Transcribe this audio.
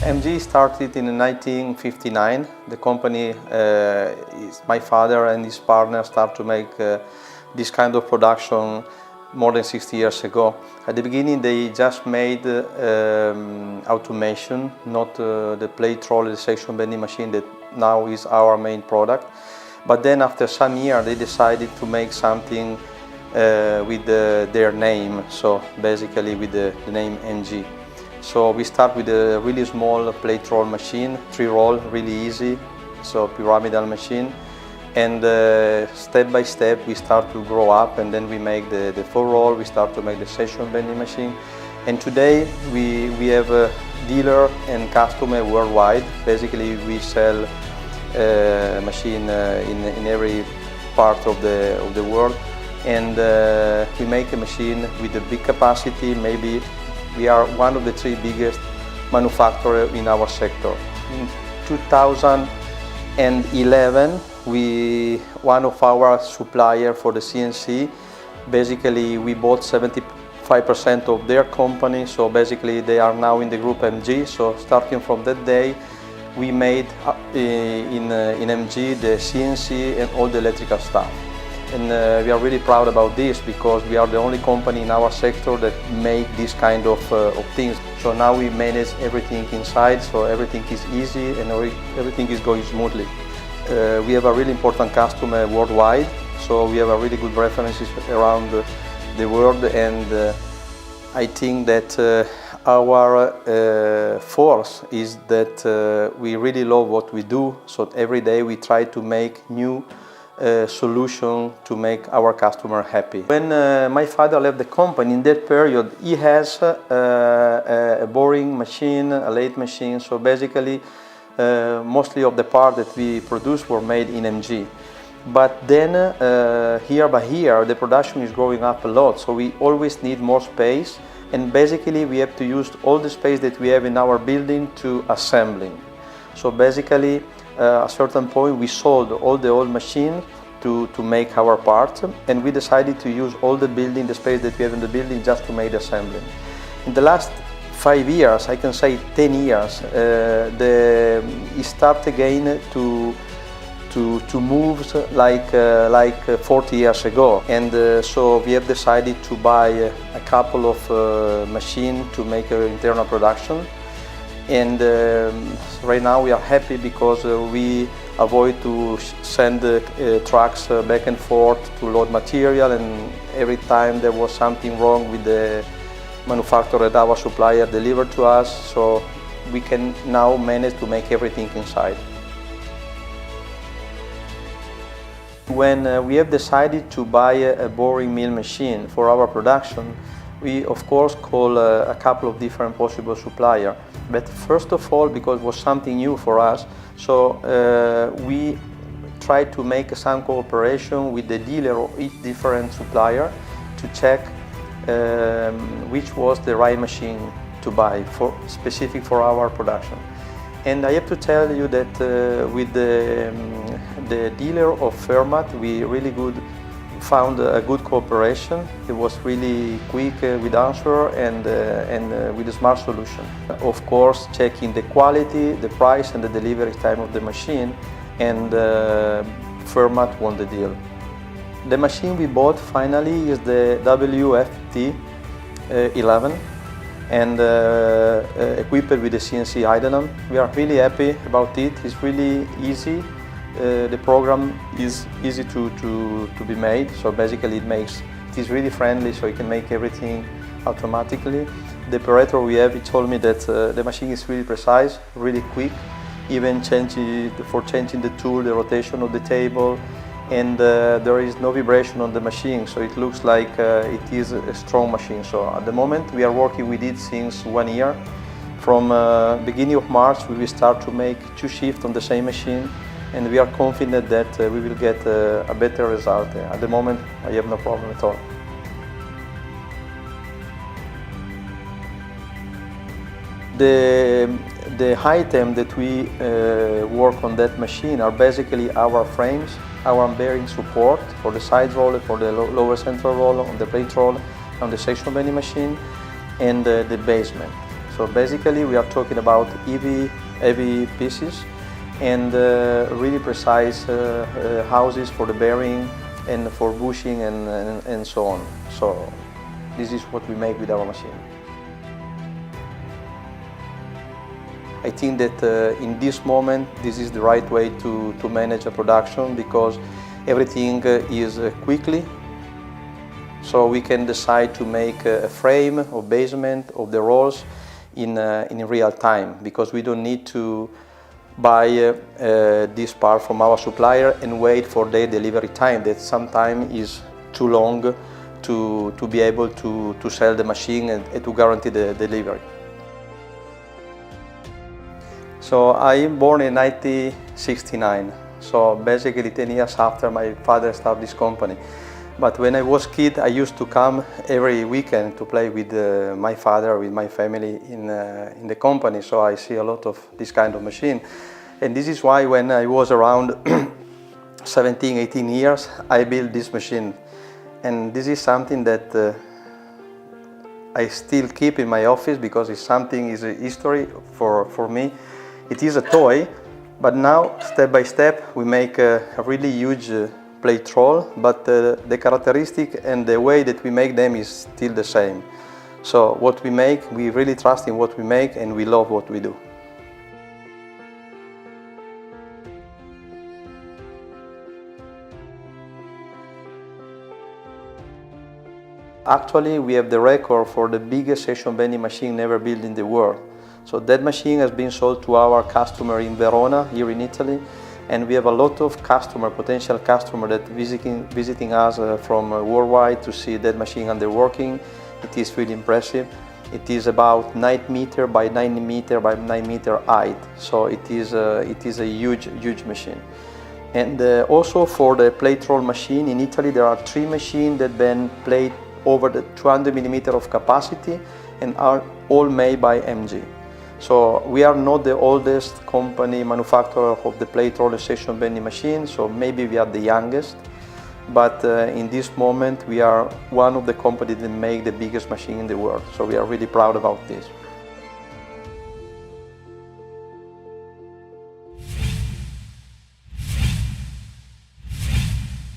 MG started in 1959. The company, my father and his partner start to make this kind of production more than 60 years ago. At the beginning they just made automation, not the plate roller, the section bending machine that now is our main product. But then after some years they decided to make something with their name, so basically with the name MG. So we start with a really small plate roll machine, 3-roll, really easy, so pyramidal machine. And step by step we start to grow up, and then we make the 4-roll, we start to make the section bending machine. And today we have a dealer and customer worldwide. Basically we sell machine in every part of the world. And we make a machine with a big capacity. Maybe we are one of the 3 biggest manufacturers in our sector. In 2011, one of our suppliers for the CNC, basically we bought 75% of their company, so basically they are now in the group MG. So starting from that day, we made in MG the CNC and all the electrical stuff. And we are really proud about this because we are the only company in our sector that make this kind of things. So now we manage everything inside, so everything is easy and everything is going smoothly. We have a really important customer worldwide, so we have a really good references around the world, and I think that our force is that we really love what we do, so every day we try to make new solution to make our customer happy. When my father left the company, in that period, he has a boring machine, a lathe machine, so basically mostly of the parts that we produced were made in MG. But then year by year the production is growing up a lot, so we always need more space, and basically we have to use all the space that we have in our building to assembling. So basically at a certain point we sold all the old machines to make our parts, and we decided to use all the building, the space that we have in the building, just to make the assembly. In the last 5 years, I can say 10 years, it started again to move like 40 years ago, and so we have decided to buy a couple of machines to make internal production. And right now we are happy because we avoid to send trucks back and forth to load material, and every time there was something wrong with the manufacturer that our supplier delivered to us, so we can now manage to make everything inside. When we have decided to buy a boring mill machine for our production, we of course call a couple of different possible suppliers. But first of all, because it was something new for us, so we tried to make some cooperation with the dealer of each different supplier to check which was the right machine to buy specific for our production. And I have to tell you that with the dealer of Fermat, we really found a good cooperation. It was really quick with answer and with a smart solution. Of course, checking the quality, the price and the delivery time of the machine, and Fermat won the deal. The machine we bought finally is the WFT11 and equipped with the CNC idler. We are really happy about it. It's really easy. The program is easy to be made, so basically it is really friendly, so you can make everything automatically. The operator we have, he told me that the machine is really precise, really quick, even for changing the tool, the rotation of the table, and there is no vibration on the machine, so it looks like it is a strong machine. So at the moment we are working with it since 1 year. From beginning of March we will start to make 2 shifts on the same machine, and we are confident that we will get a better result. At the moment, I have no problem at all. The item that we work on that machine are basically our frames, our bearing support for the side roller, for the lower central roller, on the plate roller, on the section bending machine, and the basement. So basically we are talking about heavy pieces and really precise houses for the bearing and for bushing and so on. So this is what we make with our machine. I think that in this moment this is the right way to manage a production, because everything is quickly. So we can decide to make a frame or basement of the rolls in real time, because we don't need to buy this part from our supplier and wait for their delivery time, that sometimes is too long to be able to sell the machine and to guarantee the delivery. So I am born in 1969, so basically 10 years after my father started this company. But when I was a kid, I used to come every weekend to play with my father, with my family in the company. So I see a lot of this kind of machine. And this is why when I was around 17, 18 years, I built this machine. And this is something that I still keep in my office, because it's something, is a history for me. It is a toy, but now step by step we make a really huge plate roll, but the characteristic and the way that we make them is still the same. So what we make, we really trust in what we make, and we love what we do. Actually, we have the record for the biggest section bending machine ever built in the world. So that machine has been sold to our customer in Verona, here in Italy, and we have a lot of potential customer that visiting us from worldwide to see that machine under working. It is really impressive. It is about 9 meter by 9 meter by 9 meter height. So it is a huge machine. And also for the plate roll machine in Italy, there are 3 machines that bend plate over the 200 millimeter of capacity and are all made by MG. So we are not the oldest company manufacturer of the plate roller section bending machine, so maybe we are the youngest, but in this moment we are one of the companies that make the biggest machine in the world, so we are really proud about this.